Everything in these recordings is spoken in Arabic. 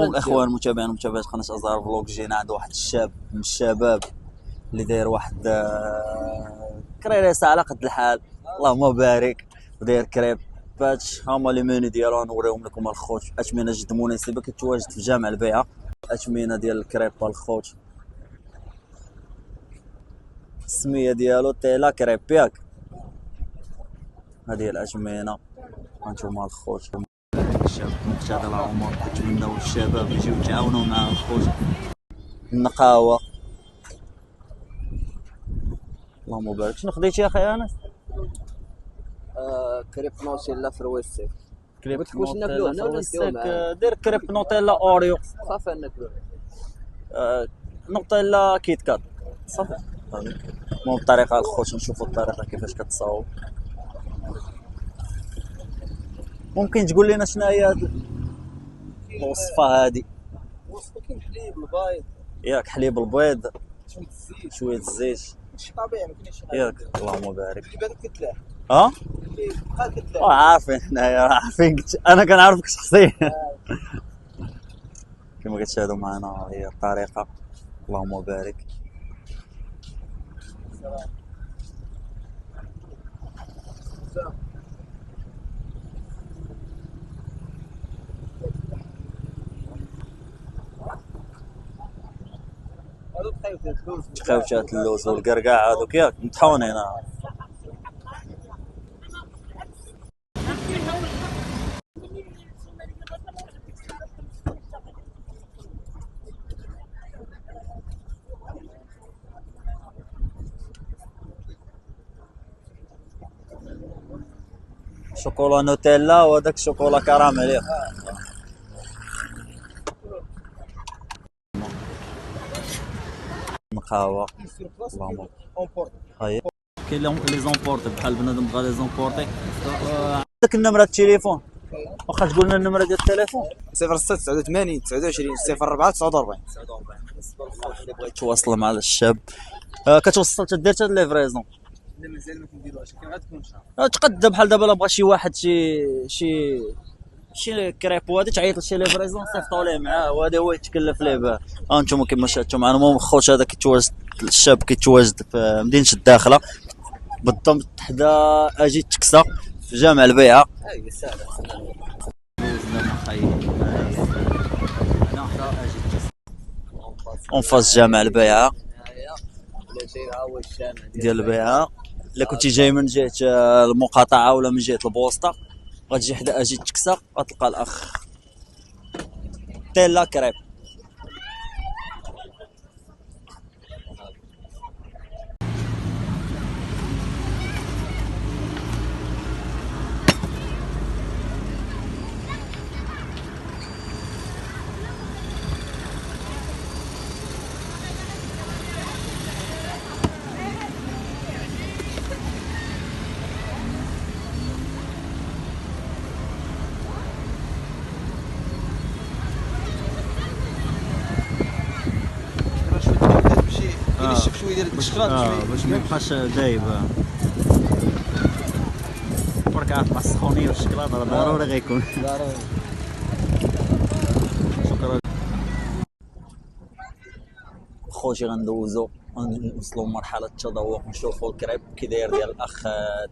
الاخوان المتابعين ومتابعات قناه ازهر فلوق، جينا عند واحد الشاب من الشباب اللي داير واحد كريريسه على قد الحال، اللهم بارك، وداير كريبات. هما لي ميني ديالو غنوريهم لكم الخوت. اثمنه جد مناسبه، كتواجد في جامع البيعه. اثمنه ديال الكريب الخوت، السميه ديالو تيلا كريب ياك. هذه الاثمنه هانتوما الخوت. الشاب مقتدى العمر، كنتمناو الشباب يجيو يتعاونوا مع الخوت. النقاوه، اللهم بارك. شنو خديتي يا اخي انس؟ كريب نوتيلا فرويسي. كريب قلت لك واش ناكلوه هنا ولا نديوه معاه؟ دير كريب نوتيلا اوريو، صافي ناكلوه. نوتيلا كيت كات صافي. المهم الطريقه الخوت، نشوفوا الطريقه كيفاش كتصاوب. ممكن تقول لنا شنو هي هاد الوصفه هادي؟ وصفه كاين حليب البيض ياك حليب البيض، شويه الزيت شويه الزيت شي طبيعي، ما كاينش شي حاجه. ياك، اللهم بارك. اللي بالك كتلاه اللي بحال كتلاه. عارفين حنايا، عارفين انا كنعرفك شخصيا. كما كتشاهدوا معنا هي الطريقه، اللهم بارك. تخاوشات اللوز والقرقاع هذوك ياك مطحونين. شوكولا نوتيلا وهذاك شوكولا كراميل ياك. نقاوه، اللهم هاي كاين لي زومبورتي بحال بنادم بغا لي زومبورتي. عندك النمره التليفون؟ واخا تقول لنا النمره ديال التليفون. 06 89 29 04 49. بالنسبه للخوت اللي بغا يتواصل مع الشاب، كتوصل تدير حتى ليفريزون؟ لا مازال ما كنديروهاش، كي غتكون ان شاء الله. تقد بحال دابا الا بغى شي واحد شي كريب وهادي تعيط لشي ليفريزون صيفطوا ليه معاه، وهذا هو يتكلف ليه بها. انتم كما شاهدتوا معنا. المهم الخوت هذا كيتواجد، الشاب كيتواجد في مدينه الداخله، بالضبط حدا اجي تكسا في جامع البيعه. اي ساهله. اون فاس جامع البيعه ولا جاي ها هو الجامع ديال البيعه. الا كنتي جاي من جهه المقاطعه ولا من جهه البوسطه، غتجي حدا اجي تكسا غتلقى الاخ تيلا كريب. ينشف شويه ديال الشكلاط شويه باش ما يبقاش دايب. برك عارف مع السخونيه والشكلاط راه ضروري غيكون. ضروري. شكرا خوتي. غندوزو نوصلوا لمرحله التذوق، نشوفوا الكريب كي داير ديال الاخ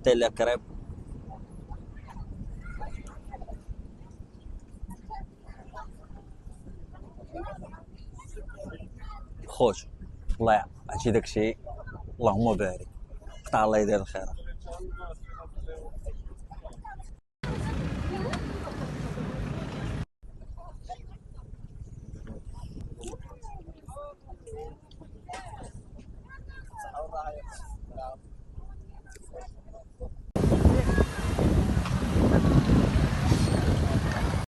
تيلا كريب. خوت الله عرفتي داكشي، اللهم بارك، قطع الله يدير الخير.